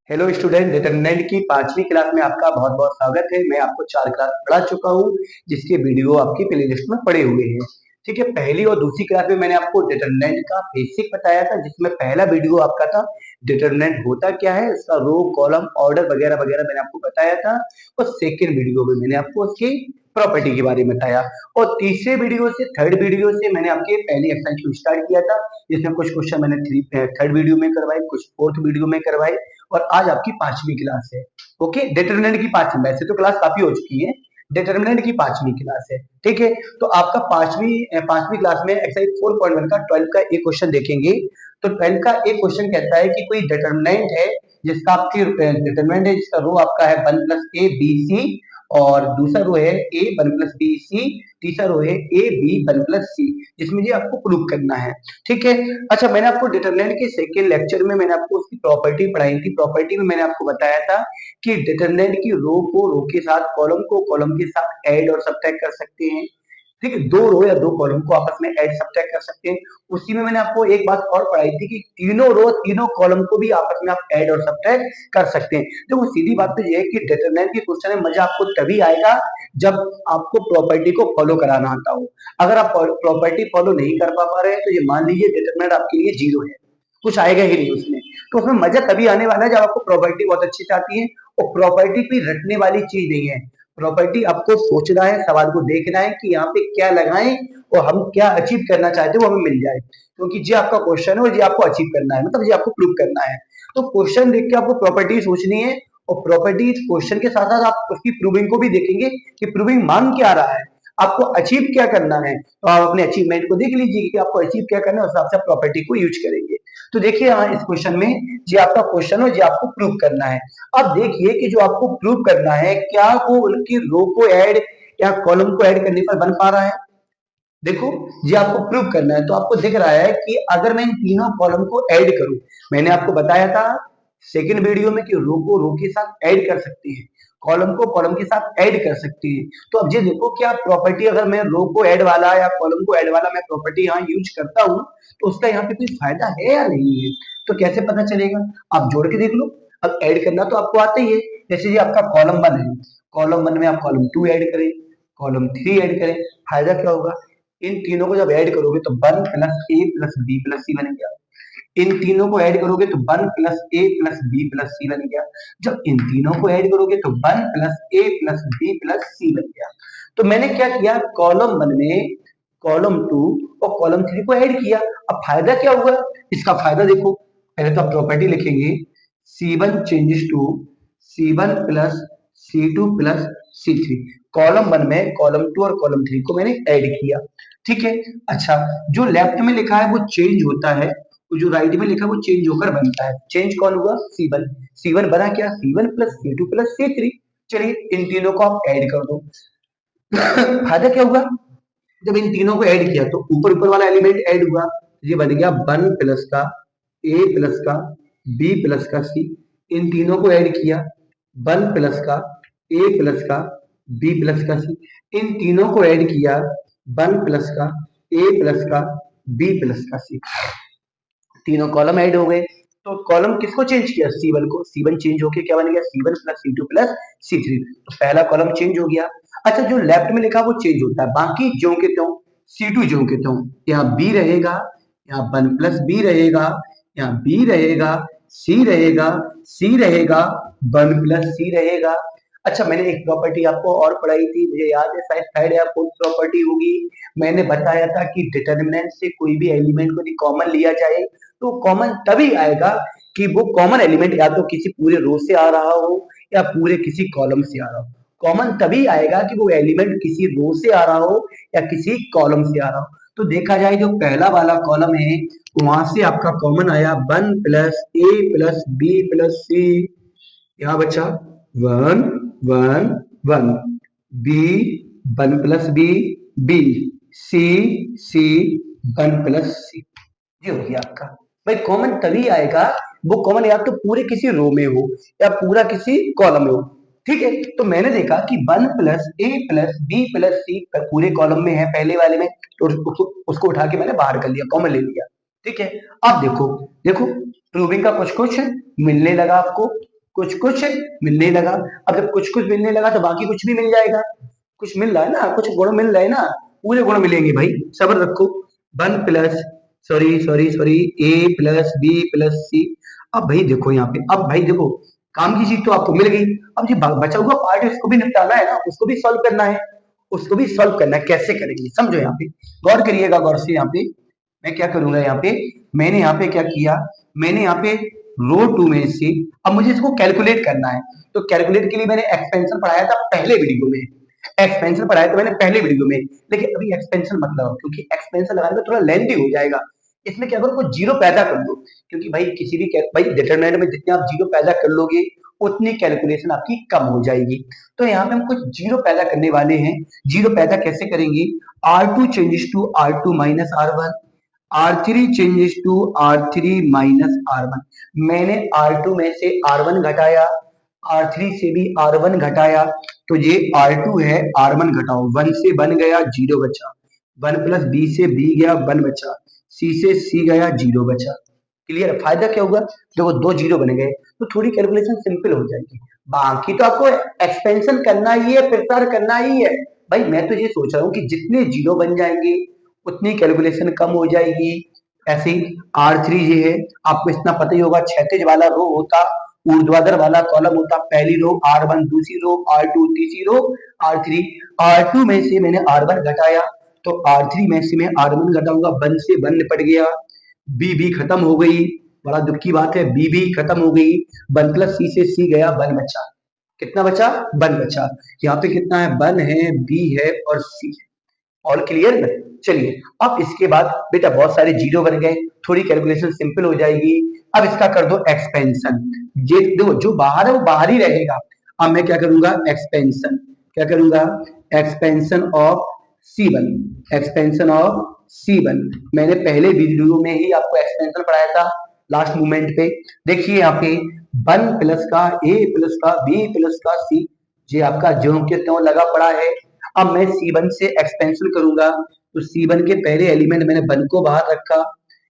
Hello student, determinant की 5वीं class में आपका बहुत बहुत स्वागत है। मैं आपको 4 क्लास पढ़ा चुका हूँ, जिसके वीडियो आपकी प्लेलिस्ट में पड़े हुए हैं। ठीक है, पहली और दूसरी क्लास में मैंने आपको डिटरमिनेंट का बेसिक बताया था, जिसमें पहला वीडियो आपका था डिटरमिनेंट होता क्या है, इसका रो कॉलम ऑर्डर वगैरह वगैरह मैंने आपको बताया था। और सेकेंड वीडियो में मैंने आपको उसकी प्रॉपर्टी के बारे में बताया। और तीसरे वीडियो से थर्ड वीडियो से मैंने आपके पहली एक्सरसाइज को स्टार्ट किया था, जिसमें कुछ क्वेश्चन मैंने थर्ड वीडियो में करवाए, कुछ फोर्थ वीडियो में करवाए। और आज आपकी 5वीं क्लास है। ओके, डिटरमिनेंट की 5वीं, वैसे तो क्लास काफी हो चुकी है, डिटरमिनेंट की 5वीं क्लास है। ठीक है, तो आपका 5वीं क्लास में एक्सरसाइज 4.1 का 12 का एक क्वेश्चन देखेंगे। तो 12 का एक क्वेश्चन कहता है कि कोई डिटरमिनेंट है जिसका आपकी डिटरमिनेंट है, जिसका रो आपका है 1 प्लस ए बी सी, और दूसरा रो है ए 1 प्लस बी सी, तीसरा रो है ए बी 1 प्लस सी, जिसमें ये आपको प्रूव करना है। ठीक है, अच्छा, मैंने आपको डिटरमिनेंट के सेकेंड लेक्चर में मैंने आपको उसकी प्रॉपर्टी पढ़ाई थी। प्रॉपर्टी में मैंने आपको बताया था कि डिटरमिनेंट की रो को रो के साथ, कॉलम को कॉलम के साथ ऐड और सबट्रैक्ट कर सकते हैं। ठीक है, दो रो या दो कॉलम को आपस में ऐड सबट्रैक्ट कर सकते हैं। उसी में मैंने आपको एक बात और पढ़ाई थी कि तीनों रो तीनों कॉलम को भी आपस में आप ऐड और सबट्रैक्ट कर सकते हैं। देखो, सीधी बात तो ये है कि डिटरमिनेंट के क्वेश्चन में मजा आपको तभी आएगा जब आपको प्रॉपर्टी को फॉलो कराना आता हो। अगर आप प्रॉपर्टी फॉलो नहीं कर पा रहे हैं तो ये मान लीजिए डिटरमिनेंट आपके लिए जीरो है, कुछ आएगा ही नहीं उसमें। तो उसमें मजा तभी आने वाला है जब आपको प्रॉपर्टी बहुत अच्छी से आती है। और प्रॉपर्टी कोई रटने वाली चीज नहीं है। प्रॉपर्टी आपको सोचना है, सवाल को देखना है कि यहाँ पे क्या लगाएं और हम क्या अचीव करना चाहते हैं वो हमें मिल जाए, क्योंकि ये आपका क्वेश्चन है और ये आपको अचीव करना है, मतलब ये आपको प्रूव करना है। तो क्वेश्चन देख के आपको प्रॉपर्टी सोचनी है, और प्रॉपर्टी क्वेश्चन के साथ साथ आप उसकी प्रूविंग को भी देखेंगे कि प्रूविंग मांग क्या रहा है, आपको अचीव क्या करना है। तो आप अपने अचीवमेंट को देख लीजिए कि आपको अचीव क्या करना है, उस हिसाब से प्रॉपर्टी को यूज करेंगे। तो देखिए, यहाँ इस क्वेश्चन में जी आपका क्वेश्चन है, जी आपको प्रूव करना है। अब देखिए कि जो आपको प्रूव करना है, क्या वो उनकी रो को ऐड या कॉलम को ऐड करने पर बन पा रहा है। देखो, ये आपको प्रूव करना है। तो आपको दिख रहा है कि अगर मैं इन तीनों कॉलम को ऐड करूं, मैंने आपको बताया था सेकंड वीडियो में कि रो को रो के साथ ऐड कर सकते हैं, कॉलम को कॉलम के साथ ऐड कर सकते हैं। तो अब ये देखो, क्या प्रॉपर्टी, अगर मैं रो को ऐड वाला या कॉलम को ऐड वाला मैं प्रॉपर्टी यहाँ यूज करता हूँ, तो उसका यहाँ पे कोई फायदा है या नहीं है। तो कैसे पता चलेगा, आप जोड़ के देख लो। अब ऐड करना तो आपको आता ही है। जैसे ये आपका कॉलम 1 है, कॉलम 1 में आप कॉलम 2 ऐड करें, कॉलम 3 ऐड करें, फायदा क्या होगा। इन तीनों को जब ऐड करोगे तो 1 प्लस ए प्लस बी प्लस सी बन गया। इन तीनों को ऐड करोगे तो 1 प्लस ए प्लस बी प्लस सी बन गया। जब इन तीनों को ऐड करोगे तो 1 प्लस ए प्लस बी प्लस सी बन गया। तो मैंने क्या किया, कॉलम 1 में कॉलम 2 और कॉलम 3 को ऐड किया। अब फायदा क्या हुआ, इसका फायदा देखो। पहले तो आप प्रॉपर्टी लिखेंगे, C1 changes to C1 plus C2 plus C3। Column 1 में कॉलम 2 और कॉलम 3 को मैंने ऐड किया। ठीक है, अच्छा, जो लेफ्ट में लिखा है वो चेंज होता है, तो जो राइट में लिखा है वो चेंज होकर बनता है। चेंज कौन हुआ, C1। C1 बना क्या, C1 plus C2 plus C3। चलिए, इन तीनों को आप ऐड कर दो। फायदा क्या हुआ, जब इन तीनों को ऐड किया तो ऊपर ऊपर वाला एलिमेंट ऐड हुआ, ये बन गया 1 प्लस का ए प्लस का बी प्लस का सी। इन तीनों को ऐड किया, 1 प्लस का ए प्लस का बी प्लस का सी। इन तीनों को ऐड किया, 1 प्लस का ए प्लस का बी प्लस का सी। तीनों कॉलम ऐड हो गए। तो कॉलम किसको चेंज किया, C1 को। C1 चेंज होके क्या बन गया, C1 plus C2 plus C3। तो पहला कॉलम चेंज हो गया। अच्छा, जो लेफ्ट में लिखा वो चेंज होता है, बाकी ज्यों के त्यों। C2 ज्यों के त्यों, यहाँ B रहेगा, यहाँ 1 प्लस बी रहेगा, यहाँ B रहेगा, C रहेगा, C रहेगा, 1 प्लस C रहेगा। अच्छा, मैंने एक प्रॉपर्टी आपको और पढ़ाई थी, मुझे याद है, शायद थर्ड या फोर्थ प्रॉपर्टी होगी। मैंने बताया था कि डिटरमिनेंट से कोई भी एलिमेंट को यदि कॉमन लिया जाए तो कॉमन तभी आएगा कि वो कॉमन एलिमेंट या तो किसी पूरे रो से आ रहा हो या पूरे किसी कॉलम से आ रहा हो। कॉमन तभी आएगा कि वो एलिमेंट किसी रो से आ रहा हो या किसी कॉलम से आ रहा हो। तो देखा जाए, जो पहला वाला कॉलम है वहां से आपका कॉमन आया 1 प्लस ए प्लस बी प्लस सी। यहाँ बचा 1 1 1, बी 1 प्लस बी बी, सी सी 1 प्लस सी। ये हो गया आपका। भाई, कॉमन तभी आएगा, वो कॉमन या तो पूरे किसी रो में हो या पूरा किसी कॉलम में हो। ठीक है, तो मैंने देखा कि 1 प्लस ए प्लस बी प्लस सी पूरे कॉलम में है पहले वाले में, तो उसको उठा के मैंने बाहर कर लिया, कॉमन ले लिया। ठीक है, अब देखो देखो, प्रूविंग का कुछ कुछ मिलने लगा आपको। कुछ कुछ मिलने लगा। अब जब कुछ कुछ मिलने लगा तो बाकी कुछ भी मिल जाएगा। कुछ मिल रहा है ना, कुछ गुण मिल रहे हैं ना, पूरे गुण मिलेंगे भाई, सब्र रखो। One plus sorry sorry sorry A plus B plus C. अब भाई देखो यहाँ पे, अब भाई देखो, काम की चीज तो आपको मिल गई। अब जो बचा हुआ पार्ट है उसको भी निपटाना है ना, उसको भी सॉल्व करना है। उसको भी सॉल्व करना है, कैसे करेंगे समझो यहाँ पे, गौर करिएगा गौर से। यहाँ पे मैं क्या करूंगा, यहाँ पे मैंने यहाँ पे क्या किया, मैंने यहाँ पे रो टू में से, अब मुझे इसको कैलकुलेट करना है। तो कैलकुलेट के लिए मैंने एक्सपेंशन पढ़ाया था पहले वीडियो में, एक्सपेंशन पढ़ाया था मैंने पहले वीडियो में, लेकिन अभी एक्सपेंशन मत लगाओ क्योंकि एक्सपेंशन लगाने में थोड़ा लेंथी हो जाएगा। इसमें क्या करो, कुछ जीरो पैदा कर दो, क्योंकि भाई किसी भी भाई डिटरमिनेंट में जितने आप जीरो पैदा कर लोगे उतनी कैलकुलेशन आपकी कम हो जाएगी। तो यहाँ पे हम कुछ जीरो पैदा करने वाले हैं। जीरो पैदा कैसे करेंगे, R2 changes to R2 minus R1, R3 changes to R3 minus R1। मैंने R2 में से R1 घटाया, R3 से भी R1 घटाया, तो ये R2 है, R1 घटाओ, 1 से 1 गया, 0 बचा। 1 प्लस बी से बी गया, 1 बचा। सी से सी गया, 0 बचा। क्लियर, फायदा क्या होगा, देखो दो जीरो बन गए तो थोड़ी कैलकुलेशन सिंपल हो जाएगी। बाकी तो आपको एक्सपेंशन करना ही है, प्रसार करना ही है। भाई मैं तो ये सोच रहा हूँ कि जितने जीरो बन जाएंगे उतनी कैलकुलेशन कम हो जाएगी। ऐसे ही R3 ये है, आपको इतना पता ही होगा, क्षैतिज वाला रो होता, ऊर्ध्वाधर वाला कॉलम होता, पहली रो R1, दूसरी रो R2, तीसरी रो R3। R2 में से मैंने R1 घटाया, तो R3 में से मैं R1 घटाऊंगा, 1 से 1 निपट गया, बी भी खत्म हो गई, बड़ा दुख की बात है, बी भी खत्म हो गई, 1 प्लस सी से सी गया, 1 बचा। कितना बचा, 1 बचा। यहाँ पे कितना है, 1 है, बी है और सी है। ऑल क्लियर ना। चलिए अब इसके बाद बेटा बहुत सारे जीरो बन गए, थोड़ी कैलकुलेशन सिंपल हो जाएगी। अब इसका कर दो एक्सपेंशन, ये देखो जो बाहर है वो बाहर ही रहेगा। अब मैं क्या करूंगा, एक्सपेंशन, क्या करूंगा, expansion of C1, expansion of C1। मैंने पहले वीडियो में ही आपको एक्सपेंशन पढ़ाया था, लास्ट मोमेंट पे। देखिए यहाँ पे 1 प्लस का ए प्लस का बी प्लस का सी, ये आपका ज्यों के त्यों लगा पड़ा है। अब मैं C1 से एक्सपेंशन करूंगा, तो C1 के पहले एलिमेंट मैंने 1 को बाहर रखा।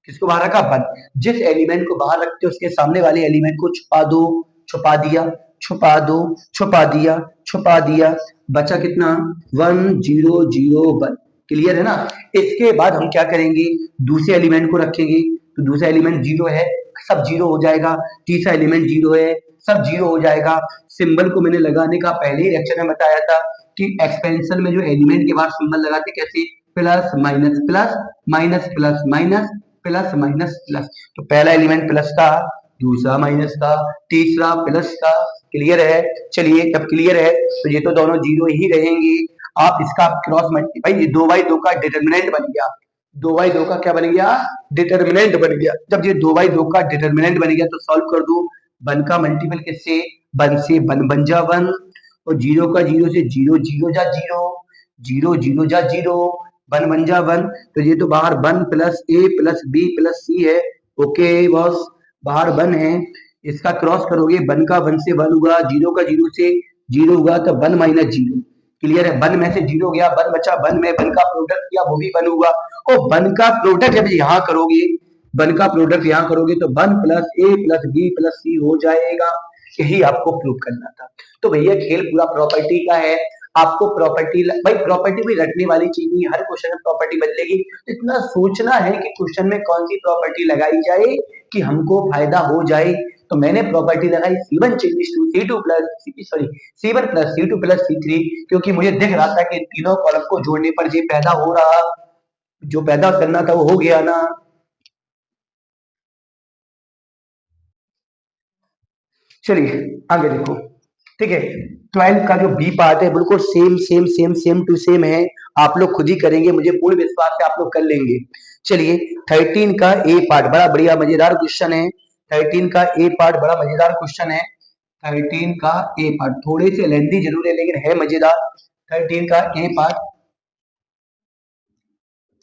किसको बाहर रखा, 1। जिस एलिमेंट को बाहर रखते उसके सामने वाले एलिमेंट को छुपा दो, छुपा दिया, छुपा दो, छुपा दिया, छुपा दिया, बचा कितना, 1 0 0 1। क्लियर है ना। इसके बाद हम क्या करेंगे, दूसरे एलिमेंट को रखेंगे, तो दूसरा एलिमेंट जीरो है, सब जीरो हो जाएगा। तीसरा एलिमेंट जीरो है, सब जीरो हो जाएगा। सिंबल को मैंने लगाने का पहले ही लेक्चर में बताया था कि एक्सपेंशन में जो एलिमेंट के बाद सिंबल लगाते कैसे, plus minus plus, minus plus minus, plus minus plus. तो पहला एलिमेंट प्लस का, दूसरा माइनस का, तीसरा प्लस का। क्लियर है। चलिए जब क्लियर है तो ये तो दोनों जीरो ही रहेंगे। आप इसका क्रॉस मल्टीप्लाई, भाई ये 2/2 का डिटरमिनेंट बन गया, 2/2 का क्या बन गया, डिटरमिनेंट बन गया। जब ये 2/2 का डिटरमिनेंट बन गया तो सॉल्व कर दो। 1 का मल्टीपल किससे, 1 से 1 बन जा 1, और जीरो का जीरो से जीरो, जीरो जा जीरो, जीरो जीरो जा जीरो, 1 बन जा 1। तो ये तो बाहर 1 प्लस ए प्लस बी प्लस सी है। ओके बॉस, बाहर 1 है, इसका क्रॉस करोगे 1 का 1 से 1 होगा, जीरो का जीरो से जीरो होगा, तो 1 माइनस जीरो। क्लियर है, 1 में से जीरो गया, 1 बचा, 1 में 1 का प्रोडक्ट किया वो भी 1 होगा। और 1 का प्रोडक्ट जब यहाँ करोगे, 1 का प्रोडक्ट यहाँ करोगे तो 1 प्लस ए प्लस बी प्लस सी हो जाएगा। यही आपको प्रूव करना था। तो भैया खेल पूरा प्रॉपर्टी का है। आपको प्रॉपर्टी, भाई प्रॉपर्टी भी रटने वाली चीज नहीं, हर क्वेश्चन में प्रॉपर्टी बदलेगी। इतना सोचना है कि क्वेश्चन में कौन सी प्रॉपर्टी लगाई जाए कि हमको फायदा हो जाए। तो मैंने प्रॉपर्टी लगाई C1 changes to C2 plus sorry C1 plus C2 plus C3, क्योंकि मुझे दिख रहा था कि तीनों कॉलम को जोड़ने पर ये पैदा हो रहा, जो पैदा करना था वो हो गया ना। चलिए आगे देखो, ठीक है। 12 का जो बी पार्ट है बिल्कुल same same same same to same है। आप लोग खुद ही करेंगे, मुझे पूर्ण विश्वास है आप लोग कर लेंगे। चलिए 13 का ए पार्ट बड़ा बढ़िया मजेदार क्वेश्चन है। 13 का ए पार्ट बड़ा मजेदार क्वेश्चन है। 13 का ए पार्ट थोड़े से लेंथी जरूर है लेकिन है मजेदार। 13 का ए पार्ट,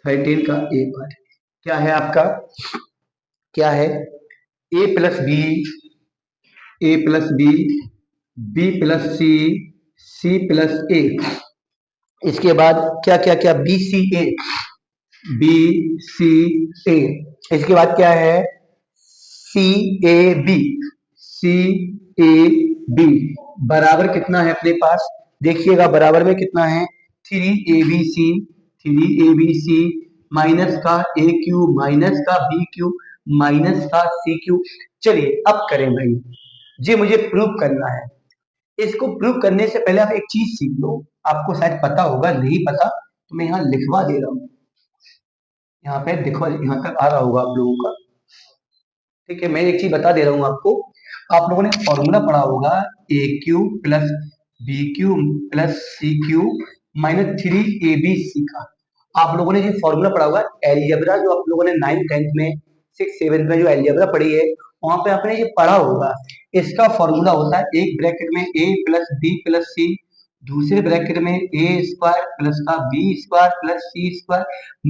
13 का ए पार्ट क्या है आपका, क्या है, ए प्लस बी, ए प्लस बी, बी प्लस सी, सी प्लस ए। इसके बाद क्या क्या क्या, बी सी ए, बी सी ए। इसके बाद क्या है, सी A B, C A B बराबर कितना है अपने पास, देखिएगा बराबर में कितना है, 3 ABC माइनस का ए क्यू माइनस का बी क्यू माइनस का सी क्यू। चलिए अब करें भाई, ये मुझे प्रूव करना है। इसको प्रूव करने से पहले आप एक चीज सीख लो, आपको शायद पता होगा, नहीं पता तो मैं यहाँ लिखवा दे रहा हूँ। यहाँ पे देखो, यहाँ तक आ रहा होगा आप लोगों का, ठीक है। मैं एक चीज बता दे रहा हूँ आपको, आप लोगों ने फॉर्मूला पढ़ा होगा A cube plus B cube plus C cube minus 3 ABC का। आप लोगों ने ये फॉर्मूला पढ़ा होगा एलजेब्रा, जो आप लोगों ने 9th 10th में 6th 7th में जो एलजेब्रा पढ़ी है, वहां पे आपने ये पढ़ा होगा। इसका फॉर्मूला होता है एक ब्रैकेट में A plus B plus C, दूसरे ब्रैकेट में ए स्क्वायर प्लस का B square plus C square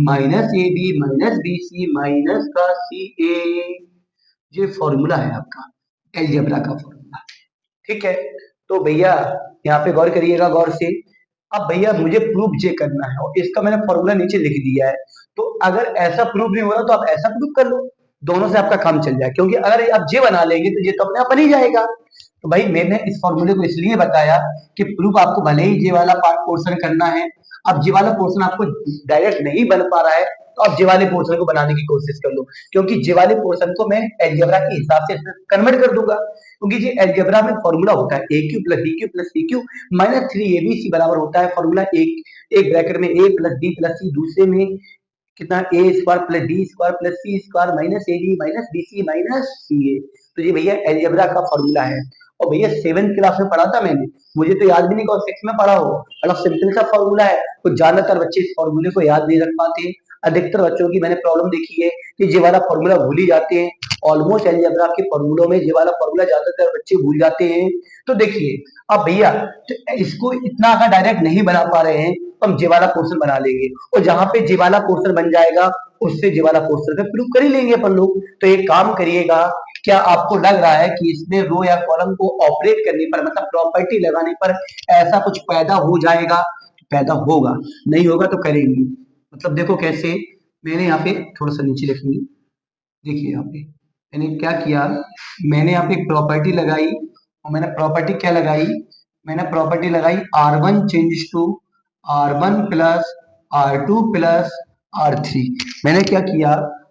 minus A B minus B C minus का सी ए। ये फॉर्मूला है आपका एलजेब्रा का फॉर्मूला, ठीक है। तो भैया यहाँ पे गौर करिएगा गौर से। अब भैया मुझे प्रूफ ये करना है और इसका मैंने फॉर्मूला नीचे लिख दिया है। तो अगर ऐसा प्रूफ नहीं हो रहा तो आप ऐसा प्रूफ कर लो, दोनों से आपका काम चल जाए। क्योंकि अगर आप ये बना लेंगे तो ये तो अपने आप बन ही जाएगा। तो भाई मैंने इस फॉर्मूले को इसलिए बताया कि प्रूफ आपको भले ही ये वाला पार्ट पोर्शन करना है, अब ये वाला पोर्शन आपको डायरेक्ट नहीं बन पा रहा है तो आप जे वाले पोर्शन को बनाने की कोशिश कर लो, क्योंकि जे वाले पोर्शन को मैं एलजेब्रा के हिसाब से कन्वर्ट कर दूंगा। क्योंकि ये एलजेब्रा में फॉर्मूला होता है A cube plus B cube plus C cube minus 3 ABC बराबर होता है फॉर्मूला एक ब्रैकेट में A plus B plus C, दूसरे में कितना A square plus B square plus C square minus A B minus B C minus C A. तो ये भैया एलजेब्रा का फॉर्मूला है। और भैया 7th क्लास में पढ़ा था मैंने, मुझे तो याद भी नहीं कौन 6 में पढ़ा हो। मतलब सिंपल सा फॉर्मूला है, कुछ ज्यादातर बच्चे इस फॉर्मूले को याद नहीं रख पाते। अधिकतर बच्चों की मैंने प्रॉब्लम देखी है कि ये वाला फॉर्मूला भूल ही जाते हैं। ऑलमोस्ट एलजेब्रा के फॉर्मूलों में ये वाला फॉर्मूला ज्यादातर बच्चे भूल जाते हैं। तो देखिए अब भैया, तो इसको इतना अगर डायरेक्ट नहीं बना पा रहे हैं तो हम जे वाला पोर्शन बना लेंगे, और जहां पे जे वाला पोर्शन बन जाएगा उससे जे वाला पोर्शन पे प्रूव कर ही लेंगे अपन लोग। तो एक काम करिएगा, क्या आपको लग रहा है कि इसमें रो या कॉलम को ऑपरेट करने पर, मतलब प्रॉपर्टी लगाने पर ऐसा कुछ पैदा हो जाएगा? पैदा होगा, नहीं होगा तो करेंगे। मतलब देखो कैसे, मैंने यहाँ पे थोड़ा सा नीचे लिखेंगे, देखिए यहाँ पे मैंने क्या किया, मैंने यहाँ पे एक प्रॉपर्टी लगाई, और मैंने प्रॉपर्टी क्या लगाई, मैंने प्रॉपर्टी लगाई R1 change to R1 plus R2 plus R3। मैंने क्या किया,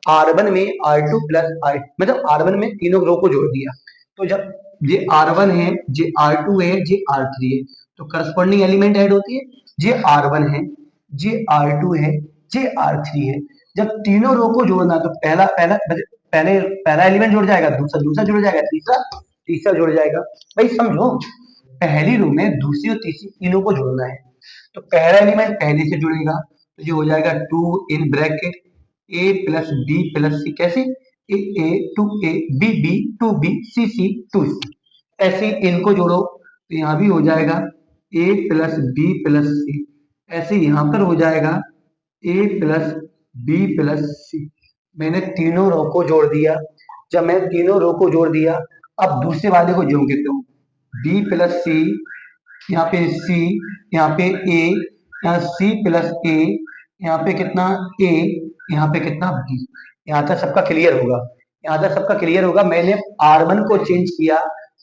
R1 में R2 प्लस R, मतलब R1 में तीनों रो को जोड़ दिया। तो जब ये R1 है, ये R2 है, ये R3 है, तो करस्पॉन्डिंग एलिमेंट ऐड होती है। ये R1 है, ये R2 है, ये R3 है। जब तीनों रो को जोड़ना तो पहला पहला पहले पहला एलिमेंट जुड़ जाएगा, दूसरा दूसरा जुड़ जाएगा, तीसरा तीसरा जुड़ जाएगा। भाई समझो, पहली रो में दूसरी और तीसरी तीनों को जोड़ना है। तो पहला एलिमेंट पहले से जुड़ेगा, तो ये हो जाएगा 2 in bracket A plus B plus C. कैसे, A 2 A B 2 B C 2 सी। ऐसे इनको जोड़ो तो यहाँ भी हो जाएगा ए प्लस बी प्लस सी। ऐसे यहाँ पर हो जाएगा ए प्लस बी प्लस सी। मैंने तीनों रो को जोड़ दिया। जब मैंने तीनों रो को जोड़ दिया, अब दूसरे वाले को जोड़ देता हूँ, बी प्लस सी, यहाँ पे सी, यहाँ पे ए, यहाँ सी प्लस ए, यहाँ पे कितना ए, यहाँ पे कितना बी। यहाँ तक सबका क्लियर होगा, यहाँ तक सबका क्लियर होगा। मैंने R1 को चेंज किया,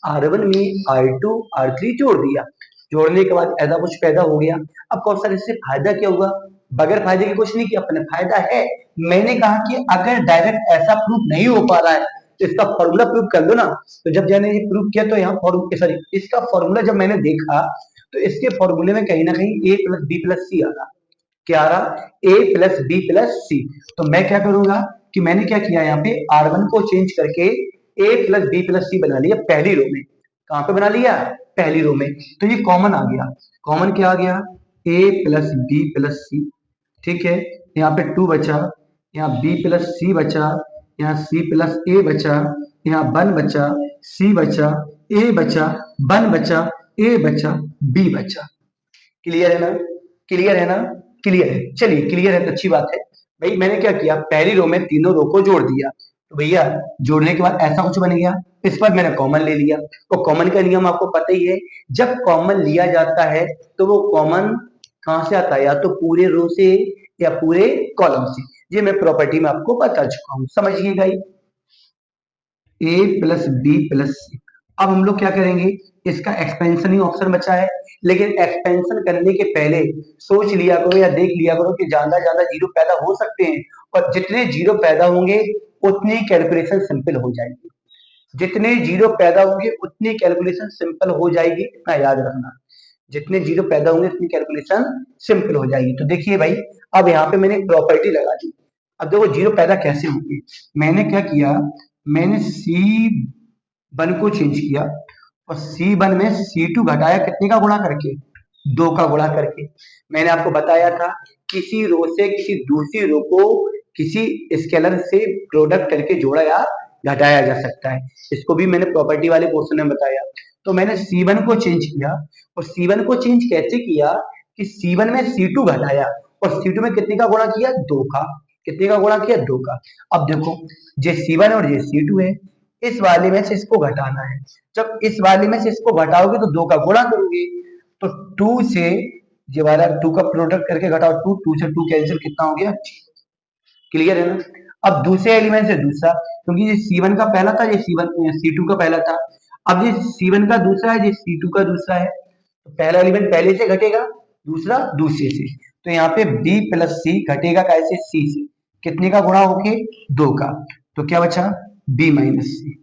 R1 में R2 R3 जोड़ दिया। जोड़ने के बाद ऐसा कुछ पैदा हो गया। अब कौन सा, इससे फायदा क्या हुआ? बगैर फायदे के कुछ नहीं किया अपने, फायदा है। मैंने कहा कि अगर डायरेक्ट ऐसा प्रूफ नहीं हो पा रहा है तो इसका फॉर्मूला प्रूफ कर लो ना। तो जब मैंने ये प्रूफ किया तो यहाँ सॉरी, इसका फॉर्मूला जब मैंने देखा तो इसके फॉर्मूले में कहीं ना कहीं ए प्लस बी प्लस सी आ रहा। क्या आ रहा? ए प्लस बी प्लस सी। तो मैं क्या करूंगा कि मैंने क्या किया, यहाँ पे R1 को चेंज करके ए प्लस बी प्लस सी बना लिया पहली रो में। कहां पे बना लिया? पहली रो में। तो ये कॉमन आ गया। कॉमन क्या आ गया? ए प्लस बी प्लस सी। ठीक है, यहाँ पे 2 बचा, यहाँ बी प्लस सी बचा, यहाँ सी प्लस ए बचा, यहाँ 1 बचा, सी बचा, ए बचा, 1 बचा, ए बचा, बी बचा। क्लियर है ना? क्लियर है ना? क्लियर है। चलिए क्लियर है तो अच्छी बात है। भाई मैंने क्या किया, पहली रो में तीनों रो को जोड़ दिया। तो भैया जोड़ने के बाद ऐसा कुछ बन गया, इस पर मैंने कॉमन ले लिया। तो कॉमन का नियम आपको पता ही है, जब कॉमन लिया जाता है तो वो कॉमन कहां से आता है, या तो पूरे रो से या पूरे कॉलम से। ये मैं प्रॉपर्टी में आपको बता चुका हूं, समझिएगा। ए प्लस बी प्लस सी, अब हम लोग क्या करेंगे, इसका एक्सपेंशन ही ऑप्शन बचा है, लेकिन एक्सपेंशन करने के पहले सोच लिया करो या देख लिया करो कि ज्यादा ज्यादा जीरो पैदा हो सकते हैं, और जितने जीरो पैदा होंगे उतनी कैलकुलेशन सिंपल हो जाएगी। जितने जीरो पैदा होंगे उतनी कैलकुलेशन सिंपल हो जाएगी, इतना याद रखना। जितने जीरो पैदा होंगे उतनी कैलकुलेशन सिंपल हो जाएगी। तो देखिए भाई, अब यहाँ पे मैंने एक प्रॉपर्टी लगा दी। अब देखो जीरो पैदा कैसे होंगे। मैंने क्या किया, मैंने सी वन को चेंज किया, और सी वन में सी टू घटाया कितने का गुणा करके, दो का गुणा करके। मैंने आपको बताया था किसी रो से किसी दूसरी रो को किसी स्केलर से प्रोडक्ट करके जोड़ा या घटाया जा सकता है। इसको भी मैंने प्रॉपर्टी वाले पोर्शन में बताया। तो मैंने C1 को चेंज किया, और C1 को चेंज कैसे किया कि C1 में C2 घटाया, और C2 में कितने का गुणा किया, दो का। कितने का गुणा किया, दो का। अब देखो, ये C1 और ये C2 है, इस वाले में से इसको घटाना है। जब इस वाले में से इसको घटाओगे तो दो का गुणा करोगे, तो टू से ये वाला टू का प्रोडक्ट करके घटाओ, टू टू से टू कैंसिल, कितना हो गया, क्लियर है ना। अब दूसरे एलिमेंट से दूसरा, क्योंकि ये C1 का पहला था, ये C2 का पहला था। अब ये C1 का दूसरा है, ये C2 का दूसरा है। तो पहला एलिमेंट पहले से घटेगा, दूसरा दूसरे से। तो यहाँ पे B प्लस सी घटेगा कैसे, C से। कितने का गुणा होके, दो का। तो क्या बचा, B माइनस सी।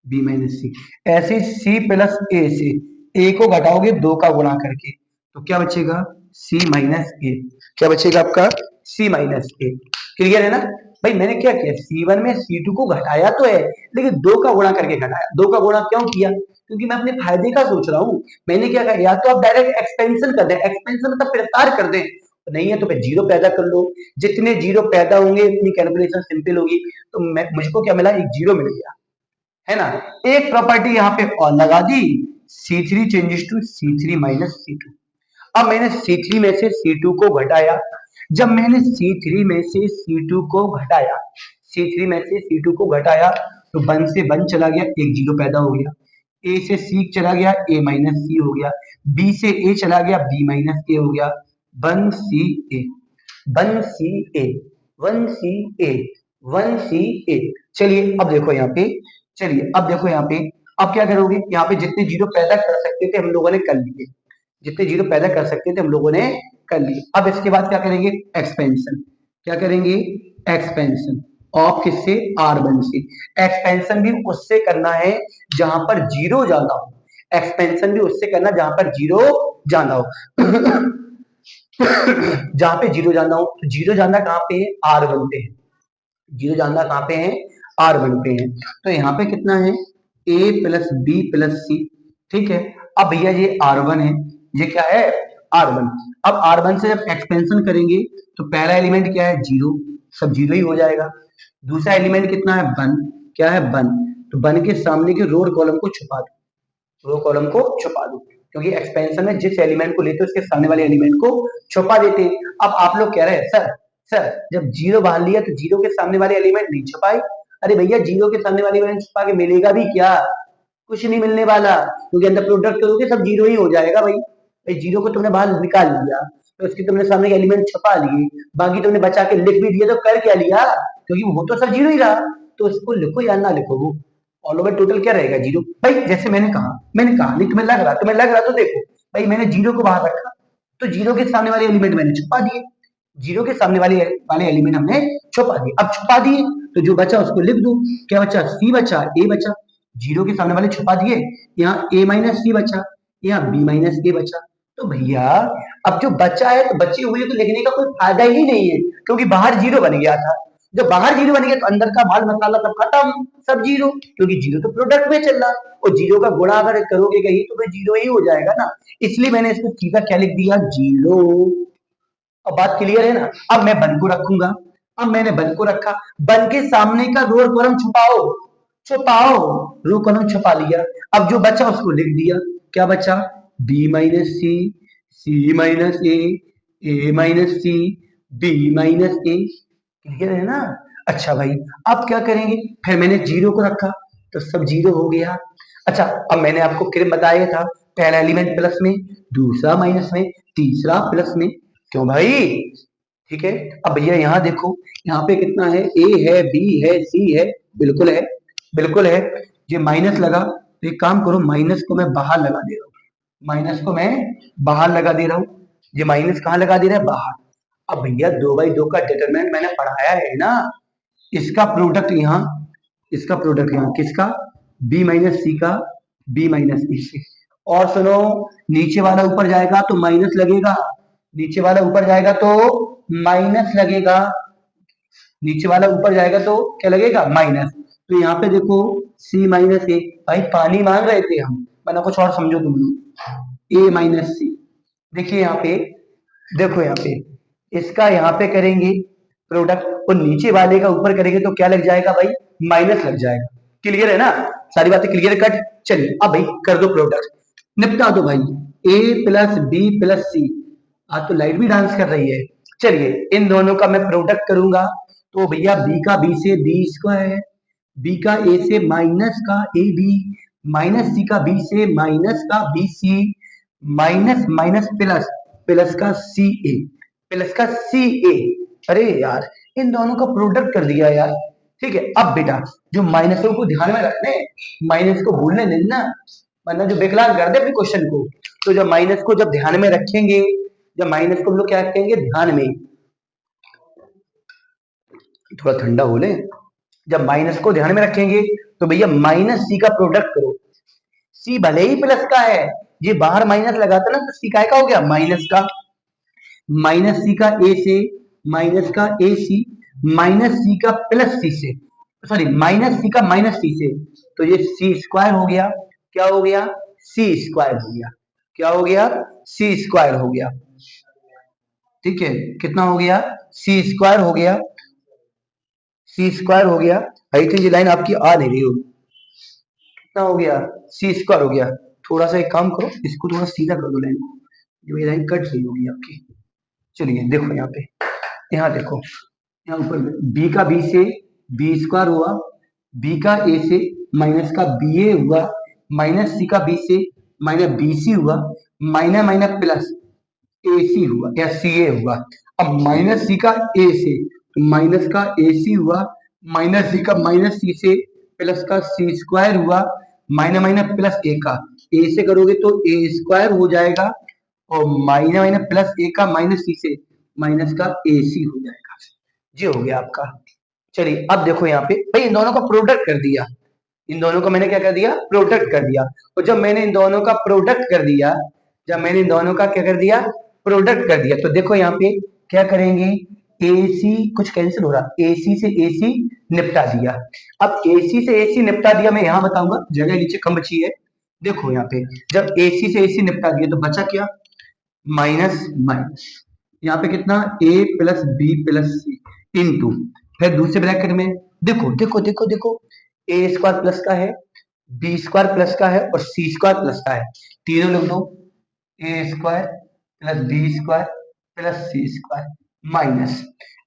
B माइनस सी। ऐसे C प्लस ए से A को घटाओगे दो का गुणा करके, तो क्या बचेगा, C माइनस ए। क्या बचेगा आपका, C माइनस ए। क्लियर है ना भाई। मैंने क्या किया, C1 में C2 को घटाया तो है, लेकिन दो का गुणा करके घटाया। दो का गुणा क्यों किया, क्योंकि मैं अपने फायदे का सोच रहा हूँ। मैंने क्या कहा, या तो आप डायरेक्ट एक्सपेंशन कर दें, एक्सपेंशन मतलब विस्तार कर दें, नहीं है तो फिर जीरो पैदा कर लो। जितने जीरो पैदा होंगे उतनी कैलकुलेशन सिंपल होगी। तो मुझको क्या मिला, एक जीरो मिल गया, है ना। एक प्रॉपर्टी यहाँ पे और लगा दी, C3 changes to C3 minus C2। अब मैंने C3 में से C2 को घटाया। जब मैंने C3 में से C2 को घटाया, C3 में से C2 को घटाया, तो वन से वन चला गया, एक जीरो पैदा हो गया। A से C चला गया, A माइनस सी हो गया। B से A चला गया, B माइनस A हो गया। वन सी ए, वन सी ए, वन सी ए, वन सी ए। चलिए अब देखो यहाँ पे, चलिए अब देखो यहाँ पे, अब क्या करोगे, यहाँ पे जितने जीरो पैदा कर सकते थे हम लोगों ने कर लिए। जितने जीरो पैदा कर सकते थे हम लोगों ने कर लिए। अब इसके बाद क्या करेंगे, एक्सपेंशन। क्या करेंगे, एक्सपेंशन ऑफ किससे, R1 से। एक्सपेंशन भी उससे करना है जहां पर जीरो ज्यादा हो। एक्सपेंशन भी उससे करना जहां पर जीरो ज्यादा हो। जहां पे जीरो जाना हो, तो जीरो जाना कहां पे है, R1 पे है। जीरो जानना कहां पे है, R1 पे है। तो यहाँ पे कितना है, A प्लस बी प्लस सी। ठीक है। अब भैया ये R1 है, ये क्या है, R1। अब R1 से जब एक्सपेंशन करेंगे तो पहला एलिमेंट क्या है, जीरो, सब जीरो ही हो जाएगा। दूसरा एलिमेंट कितना है, वन। क्या है, वन। तो वन के सामने के रो कॉलम को छुपा दो, रो कॉलम को छुपा दो, क्योंकि एक्सपेंशन में जिस एलिमेंट को लेते हैं उसके सामने वाले एलिमेंट को छुपा देते हैं। अब आप लोग कह रहे हैं सर, सर जब जीरो बांध लिया तो जीरो के सामने वाले एलिमेंट नहीं छुपाए। अरे भैया, जीरो के सामने वाले एलिमेंट छुपा के मिलेगा भी क्या, कुछ नहीं मिलने वाला, क्योंकि अंदर प्रोडक्ट करोगे सब जीरो ही हो जाएगा भाई। भाई जीरो को तुमने बाहर निकाल लिया, तो उसके तुमने सामने के एलिमेंट छुपा लिए, बाकी तुमने बचा के लिख भी दिया, तो कर क्या लिया, क्योंकि वो तो सब जीरो ही रहा। तो उसको लिखो या ना लिखो, वो ऑल ओवर टोटल क्या रहेगा, जीरो। भाई जैसे मैंने कहा नहीं, तुम्हें लग रहा तो देखो भाई, मैंने जीरो को बाहर रखा, तो जीरो के सामने वाले एलिमेंट मैंने छुपा दिए। जीरो के सामने वाले एलिमेंट हमने छुपा दिए। अब छुपा दिए तो जो बचा उसको लिख दो। क्या बचा, सी बचा, ए बचा। जीरो के सामने वाले छुपा दिए, यहाँ ए माइनस सी बचा, यहाँ बी माइनस ए बचा। तो भैया अब जो बचा है, तो बची हुई तो लिखने का कोई फायदा ही नहीं है, क्योंकि बाहर जीरो बन गया था। जब बाहर जीरो बन गया तो अंदर का माल मसाला सब खत्म, सब जीरो, क्योंकि जीरो तो प्रोडक्ट में चल रहा है, और जीरो का गुणा अगर करोगे कहीं तो फिर जीरो ही हो जाएगा ना। इसलिए मैंने इसको सीधा क्या लिख दिया, जीरो। अब बात क्लियर है ना। अब मैं बन को रखूंगा। अब मैंने बन को रखा, बन के सामने का रो कॉलम छुपाओ, छुपाओ, रो कॉलम छुपा लिया। अब जो बचा उसको लिख दिया। क्या बचा, बी माइनस सी माइनस ए माइनस सी, बी माइनस ए। क्लियर है ना। अच्छा भाई, अब क्या करेंगे, फिर मैंने जीरो को रखा, तो सब जीरो हो गया। अच्छा, अब मैंने आपको फिर बताया था, पहला एलिमेंट प्लस में, दूसरा माइनस में, तीसरा प्लस में। क्यों भाई, ठीक है। अब भैया यहाँ देखो, यहाँ पे कितना है, ए है, बी है, सी है, बिल्कुल है, बिल्कुल है। ये माइनस लगा, तो एक काम करो, माइनस को मैं बाहर लगा दे रहा हूँ, माइनस को मैं बाहर लगा दे रहा हूँ। ये माइनस कहाँ लगा दे रहा है? बाहर। अब भैया 2/2 का डिटरमिनेंट मैंने पढ़ाया है ना, इसका प्रोडक्ट यहाँ, इसका प्रोडक्ट यहाँ किसका? बी माइनस सी का, बी माइनस बी से। और सुनो, नीचे वाला ऊपर जाएगा तो माइनस लगेगा, नीचे वाला ऊपर जाएगा तो माइनस लगेगा, नीचे वाला ऊपर जाएगा तो क्या लगेगा? माइनस। तो यहाँ पे देखो सी माइनस ए, भाई पानी मांग रहे थे हम, वरना कुछ और समझो तुम लोग। ए माइनस सी, देखिए यहाँ पे, देखो यहाँ पे, इसका यहाँ पे करेंगे प्रोडक्ट, और नीचे वाले का ऊपर करेंगे तो क्या लग जाएगा भाई? माइनस लग जाएगा। क्लियर है ना? सारी बातें क्लियर कट। चलिए अब भाई कर दो प्रोडक्ट, निपटा दो भाई। ए प्लस बी प्लस सी, आज तो लाइट भी डांस कर रही है। चलिए इन दोनों का मैं प्रोडक्ट करूंगा, तो भैया बी का बी से बी स्क्वायर, बी का ए से माइनस का ए बी, माइनस सी का बी से माइनस का B C, minus minus plus, plus का सी ए, प्लस का सी ए। अरे यार इन दोनों का प्रोडक्ट कर दिया यार। ठीक है, अब बेटा जो माइनसों को ध्यान में रखने, माइनस को भूलने नहीं ना, वरना जो बेकलार कर दे अपने क्वेश्चन को। तो जब माइनस को जब ध्यान में रखेंगे, जब माइनस को हम लोग क्या रखेंगे ध्यान में, थोड़ा ठंडा हो ले, जब माइनस को ध्यान में रखेंगे तो भैया माइनस सी का प्रोडक्ट करो। सी भले ही प्लस का है, ये बाहर माइनस लगाता ना तो सी का हो गया माइनस का, माइनस सी का ए से, माइनस का ए सी, माइनस सी का प्लस सी से, सॉरी माइनस सी का माइनस सी से, तो ये सी स्क्वायर हो गया। क्या हो गया? सी स्क्वायर हो गया। क्या हो गया? सी स्क्वायर हो गया। ठीक है, कितना हो गया? सी स्क्वायर हो गया, सी स्क्वायर हो गया। आई थिंक ये लाइन आपकी आ नहीं रही होगी। कितना हो गया? सी स्क्वायर हो गया। थोड़ा सा एक काम करो, इसको थोड़ा सीधा कर दो लाइन को, ये लाइन कट रही होगी आपकी। चलिए देखो यहाँ पे, यहाँ देखो, यहाँ ऊपर बी का बी से बी स्क्वायर हुआ, बी का ए से माइनस का बी ए हुआ, माइनस सी का बी से माइनस बी सी हुआ, माइनस माइनस प्लस ए सी हुआ या सी ए हुआ। अब माइनस सी का ए से तो माइनस का ए सी हुआ, माइनस सी का माइनस सी से प्लस का सी स्क्वायर हुआ, माइनस माइनस प्लस ए का, ए से करोगे तो ए स्क्वायर हो जाएगा, और माइनस माइनस प्लस ए का माइनस सी से माइनस का ए सी हो जाएगा। ये हो गया आपका। चलिए अब देखो यहाँ पे भाई इन दोनों का प्रोडक्ट कर दिया, इन दोनों का मैंने क्या कर दिया? प्रोडक्ट कर दिया। और जब मैंने इन दोनों का प्रोडक्ट कर दिया, जब मैंने इन दोनों का क्या कर दिया? प्रोडक्ट कर दिया, तो देखो यहाँ पे क्या करेंगे? AC कुछ कैंसिल हो रहा, AC से AC निपटा दिया। अब AC से AC निपटा दिया, मैं यहाँ बताऊंगा, जगह नीचे कम बची है। देखो यहाँ पे जब AC से AC निपटा दिया तो बचा क्या? माइनस माइनस, यहाँ पे कितना? A plus B plus C into, फिर दूसरे ब्रैकेट में देखो देखो देखो देखो, ए स्क्वायर प्लस का है, बी स्क्वायर प्लस का है और सी स्क्वायर प्लस का है, तीनों लिख दो। A square plus B square plus C square minus,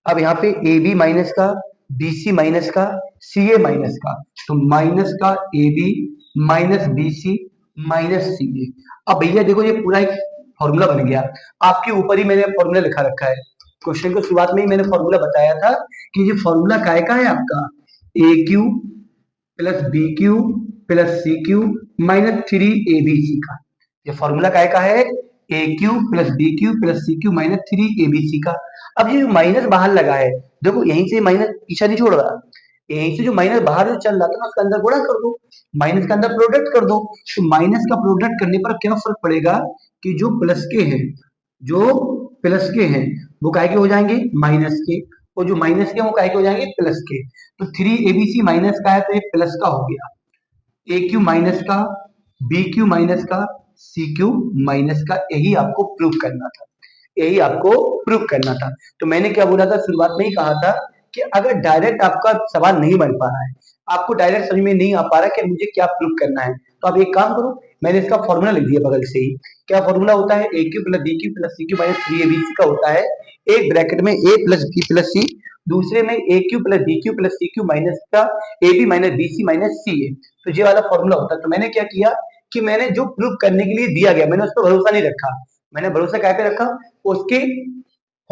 अब यहाँ पे ए बी माइनस का, बी सी माइनस का, सी ए माइनस का, तो माइनस का A B minus B C minus C A. अब भैया देखो ये पूरा एक फॉर्मूला बन गया, आपके ऊपर ही मैंने फॉर्मूला लिखा रखा है। क्वेश्चन को शुरुआत में ही मैंने फॉर्मूला बताया था कि ये फॉर्मूला काय का है आपका? A cube plus B cube plus C cube minus 3 ABC का। ये फॉर्मूला काय का है? A cube plus B cube plus C cube minus 3 ABC का। अब ये माइनस बाहर लगा है, देखो यहीं से माइनस पीछा नहीं छोड़ रहा, यहीं से जो माइनस बाहर जो चल रहा था ना उसके अंदर गुणा कर दो, माइनस के अंदर प्रोडक्ट कर दो। तो माइनस का प्रोडक्ट करने पर क्या फर्क पड़ेगा कि जो प्लस के हैं, जो प्लस के हैं वो काय के हो जाएंगे? माइनस के, और जो माइनस के हैं वो काय के हो जाएंगे? प्लस के। तो 3ABC माइनस का है तो ये प्लस का हो गया, ए क्यू माइनस का, बी क्यू माइनस का, सी क्यू माइनस का, यही आपको प्रूव करना था, यही आपको प्रूव करना था। तो मैंने क्या बोला था शुरुआत में ही कहा था कि अगर डायरेक्ट आपका सवाल नहीं बन पा रहा है, आपको डायरेक्ट समझ में नहीं आ पा रहा कि मुझे क्या प्रूव करना है, तो आप एक काम करो, मैंने इसका फॉर्मूला लिख दिया बगल से ही। क्या फॉर्मूला होता है? A cube plus B cube plus C cube minus 3ABC का होता है, एक ब्रैकेट में A plus B plus C, दूसरे में A cube plus B cube plus C cube minus का A B minus B C minus C A. तो ये वाला फॉर्मूला होता है। तो मैंने क्या किया कि मैंने जो प्रूव करने के लिए दिया गया मैंने उस पर भरोसा नहीं रखा, मैंने भरोसा क्या पे रखा? उसके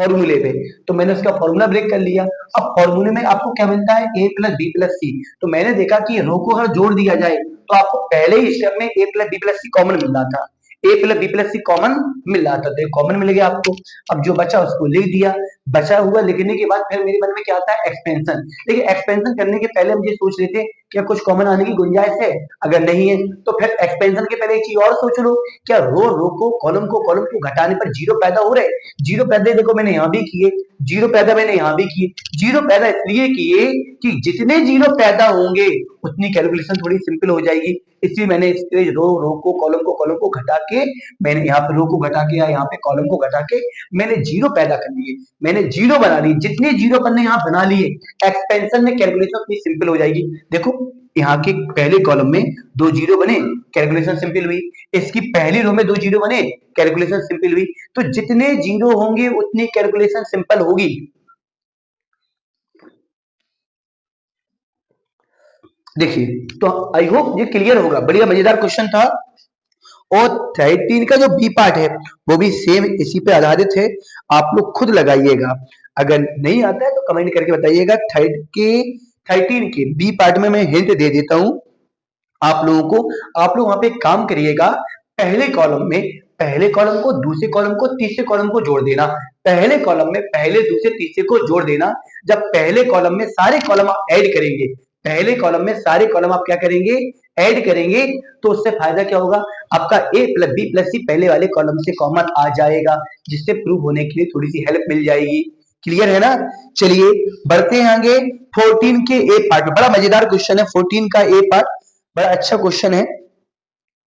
फॉर्मूले पे, तो मैंने उसका फॉर्मूला ब्रेक कर लिया। अब फॉर्मूले में आपको क्या मिलता है, ए प्लस बी प्लस सी। तो मैंने देखा कि रो को अगर जोड़ दिया जाए तो आपको पहले ही स्टेप में A plus B plus C common मिल रहा था, ए प्लस बी प्लस सी कॉमन मिल रहा था, तो कॉमन मिल गया आपको। अब जो बचा उसको लिख दिया। बचा हुआ लिखने के बाद फिर मेरे मन में क्या आता है, एक्सपेंशन। देखिए एक्सपेंशन करने के पहले हम ये सोच लेते हैं क्या कुछ कॉमन आने की गुंजाइश है, अगर नहीं है तो फिर एक्सपेंशन के पहले एक चीज और सोच लो, क्या रो को कॉलम को घटाने पर जीरो पैदा हो रहे। जीरो पैदा देखो मैंने यहाँ भी किए, जीरो पैदा मैंने यहाँ भी किए। जीरो पैदा इसलिए किए कि जितने जीरो पैदा होंगे उतनी कैलकुलेशन थोड़ी सिंपल हो जाएगी, इसलिए मैंने इसके रो को कॉलम को घटा के, मैंने यहाँ पे रो को घटा के या यहाँ पे कॉलम को घटा के मैंने जीरो पैदा कर लिए, मैंने जीरो बना लिए, जितने जीरो मैंने यहाँ बना लिए एक्सपेंशन में कैलकुलेशन उतनी सिंपल हो जाएगी। देखो यहाँ के पहले कॉलम में दो जीरो बने, कैलकुलेशन सिंपल हुई। इसकी पहली रो में दो जीरो बने, कैलकुलेशन सिंपल हुई। तो जितने जीरो होंगे उतनी कैलकुलेशन सिंपल होगी। देखिए तो आई होप ये क्लियर होगा, बढ़िया मजेदार क्वेश्चन था। और 13 का जो बी पार्ट है वो भी सेम इसी पे आधारित है, आप लोग खुद लगाइएगा। अगर नहीं आता है तो कमेंट करके बताइएगा। 13 के बी पार्ट में मैं हिंट दे देता हूं आप लोगों को। आप लोग वहां पे काम करिएगा, पहले कॉलम में पहले कॉलम को दूसरे कॉलम को तीसरे कॉलम को जोड़ देना, पहले कॉलम में पहले दूसरे तीसरे को जोड़ देना। जब पहले कॉलम में सारे कॉलम आप ऐड करेंगे, पहले कॉलम में सारे कॉलम आप क्या करेंगे, ऐड करेंगे, तो उससे फायदा क्या होगा, आपका ए प्लस बी प्लस सी पहले वाले कॉलम से कॉमन आ जाएगा, जिससे प्रूव होने के लिए थोड़ी सी हेल्प मिल जाएगी। क्लियर है ना। चलिए बढ़ते हैं आगे। 14 के ए पार्ट में बड़ा मजेदार क्वेश्चन है, 14 का ए पार्ट बड़ा अच्छा क्वेश्चन है,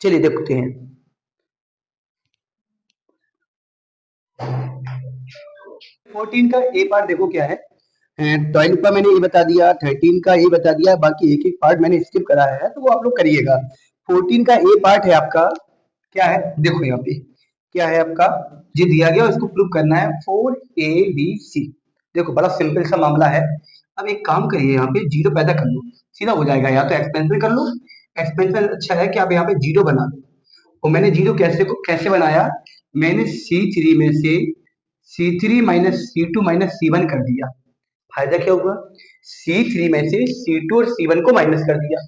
चलिए देखते हैं। 14 का ए पार्ट देखो क्या है, 12 का मैंने ये बता दिया, 13 का ये बता दिया, बाकी एक एक पार्ट मैंने स्किप कराया है तो वो आप लोग करिएगा। 14 का ए पार्ट है आपका, क्या है देखो यहाँ पे क्या है आपका, ये दिया गया उसको प्रूव करना है 4ABC। देखो बड़ा सिंपल सा मामला है। अब एक काम करिए, यहाँ पे जीरो पैदा कर लो, सीधा हो जाएगा, या तो एक्सपेंशन कर लो, एक्सपेंशन अच्छा है कि आप यहाँ पे जीरो बना लो। और मैंने जीरो कैसे बनाया, मैंने C3 में से C3 minus C2 minus C1 कर दिया। फायदा क्या हुआ, C3 में से C2 और C1 को माइनस कर दिया।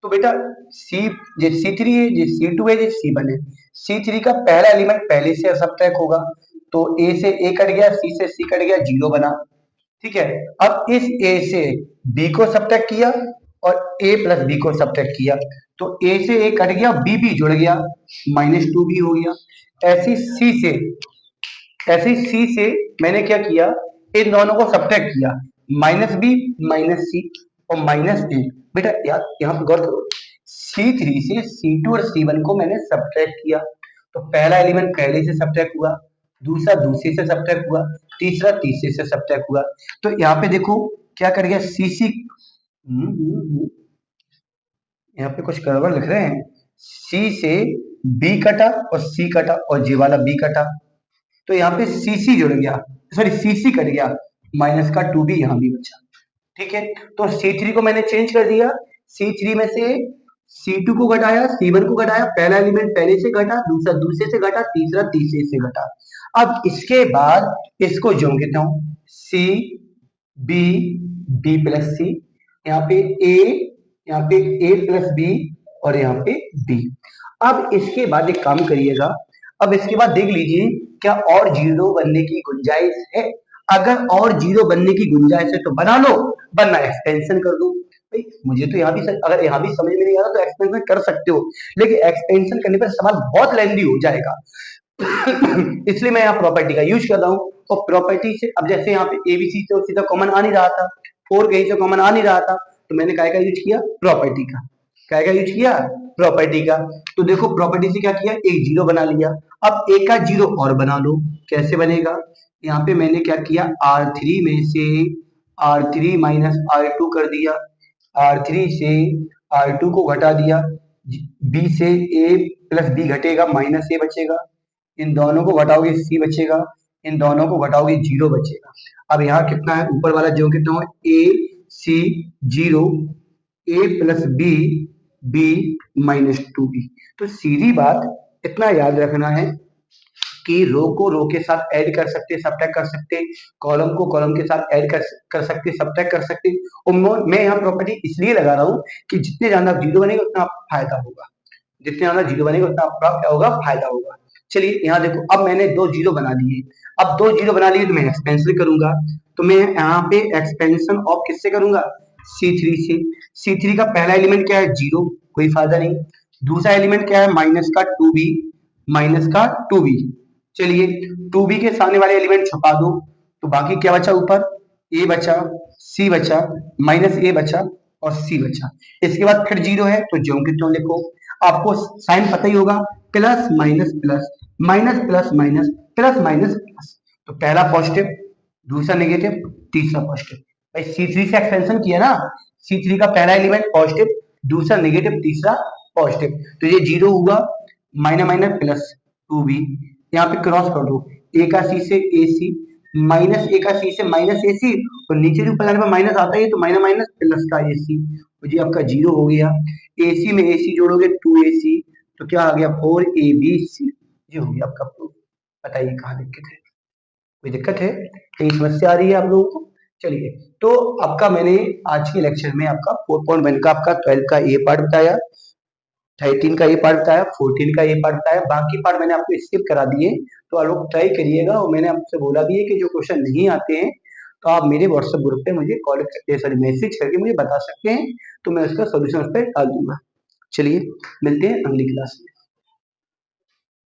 तो बेटा सी ये C3 है, ये C2 है, ये C1 है। C3 का पहला एलिमेंट पहले से सब्ट्रैक्ट होगा, तो A से A कट गया, C से C कट गया, जीरो बना। ठीक है, अब इस A से B को सब्ट्रैक्ट किया और A प्लस B को सब्ट्रैक्ट किया, तो A से A कट गया, B भी जुड़ गया, -2 भी हो गया। ऐसे C से मैंने क्या किया, इन दोनों को सब्ट्रैक्ट किया, -B -C और -A। बेटा यार यहाँ पे गौर करो, C3 से C2 और C1 को मैंने सब्ट्रैक्ट किया, तो पहला एलिमेंट पहले से सब्ट्रैक्ट हुआ, दूसरा दूसरे से सब्ट्रैक्ट हुआ, तीसरा तीसरे से सब्ट्रैक्ट हुआ। तो यहाँ पे देखो क्या कर गया, यहाँ पे कुछ गड़बड़ लिख रहे हैं, C से B कटा और C कटा और जी वाला B कटा, तो यहाँ पे CC जुड़ गया, सॉरी CC कट गया, माइनस का 2B यहाँ भी बचा। ठीक है, तो C3 को मैंने चेंज कर दिया, C3 में से C2 को घटाया, C1 को घटाया, पहला एलिमेंट पहले से घटा, दूसरा दूसरे से घटा, तीसरा तीसरे से घटा। अब इसके बाद इसको जोड़ देता हूं, C B B plus C, यहाँ पे A, यहाँ पे A प्लस B और यहाँ पे B। अब इसके बाद एक काम करिएगा, अब इसके बाद देख लीजिए क्या और जीरो बनने की गुंजाइश है। अगर और जीरो बनने की गुंजाइश है तो बना लो, वरना एक्सपेंशन कर दो। भाई मुझे तो यहाँ भी अगर यहाँ भी समझ में नहीं आ रहा तो एक्सपेंशन कर सकते हो, लेकिन एक्सपेंशन करने पर सवाल बहुत लेंदी हो जाएगा। इसलिए मैं यहाँ प्रॉपर्टी का यूज कर रहा हूँ। और प्रॉपर्टी से अब जैसे यहाँ पे एबीसी से सीधा कॉमन आ नहीं रहा था, 4 कहीं से कॉमन आ नहीं रहा था, तो मैंने काय का यूज किया, प्रॉपर्टी का। काय का यूज किया, प्रॉपर्टी का। तो देखो प्रॉपर्टी से क्या किया, एक जीरो बना लिया। अब एक का जीरो और बना लो, कैसे बनेगा, यहाँ पे मैंने क्या किया, R3 में से R3 माइनस R2 कर दिया, R3 से R2 को घटा दिया, B से A प्लस B घटेगा, माइनस A बचेगा, इन दोनों को घटाओगे C बचेगा, इन दोनों को घटाओगे जीरो बचेगा। अब यहाँ कितना है, ऊपर वाला जो कितना हो, AC zero, A plus B B -2B। तो सीधी बात इतना याद रखना है, कि रो को रो के साथ ऐड कर सकते, सब्ट्रैक्ट कर सकते, कॉलम को कॉलम के साथ ऐड कर सकते, सब्ट्रैक्ट कर सकते। और मैं यहाँ प्रॉपर्टी इसलिए लगा रहा हूँ कि जितने ज्यादा जीरो बनेगा उतना आपका फायदा होगा, जितने ज्यादा जीरो बनेगा उतना आपका क्या होगा, फायदा होगा। चलिए यहाँ देखो, अब मैंने दो जीरो बना दिए। अब दो जीरो बना लिए तो मैं एक्सपेंशन करूंगा। तो मैं यहाँ पे एक्सपेंशन ऑफ किससे करूंगा, C3 से। C3 का पहला एलिमेंट क्या है, जीरो, कोई फायदा नहीं। दूसरा एलिमेंट क्या है, माइनस का 2b, माइनस का 2b। चलिए 2b के सामने वाले एलिमेंट छुपा दो, तो बाकी क्या बचा ऊपर, a बचा, c बचा, माइनस a बचा और c बचा। इसके बाद फिर जीरो है तो ज्यों के त्यों लिखो। आपको साइन पता ही होगा, plus minus plus, minus plus minus, plus minus plus. तो पहला पॉजिटिव, दूसरा नेगेटिव, तीसरा पॉजिटिव। भाई C3 से एक्सपेंशन किया ना, C3 का पहला एलिमेंट पॉजिटिव, दूसरा नेगेटिव, तीसरा पॉजिटिव। तो ये जीरो हुआ, माइनस माइनस प्लस 2b, यहाँ पे क्रॉस कर दो, ए का सी से ए सी, माइनस ए का सी से माइनस ए सी, और नीचे भी ऊपर जाने पर माइनस आता है तो माइनस माइनस प्लस का ए सी, तो ये आपका जीरो हो गया। ए सी में ए सी जोड़ोगे 2ac, तो क्या आ गया 4abc, ये हो गया आपका प्रूफ। बताइए कहाँ दिक्कत है, कोई दिक्कत है, कहीं समस्या आ रही है आप लोगों को। चलिए, तो आपका मैंने आज के लेक्चर में आपका 4.1 का आपका 12 का ए पार्ट बताया, 13 का ये पार्ट बताया, 14 का ये पार्ट बताया, बाकी पार्ट मैंने आपको स्किप करा दिए। तो आप लोग ट्राई करिएगा, और मैंने आपसे बोला भी है कि जो क्वेश्चन नहीं आते हैं तो आप मेरे व्हाट्सएप ग्रुप पे मुझे कॉल करके, सॉरी मैसेज करके मुझे बता सकते हैं, तो मैं उसका सोल्यूशन उस पर डाल दूंगा। चलिए मिलते हैं अगली क्लास में।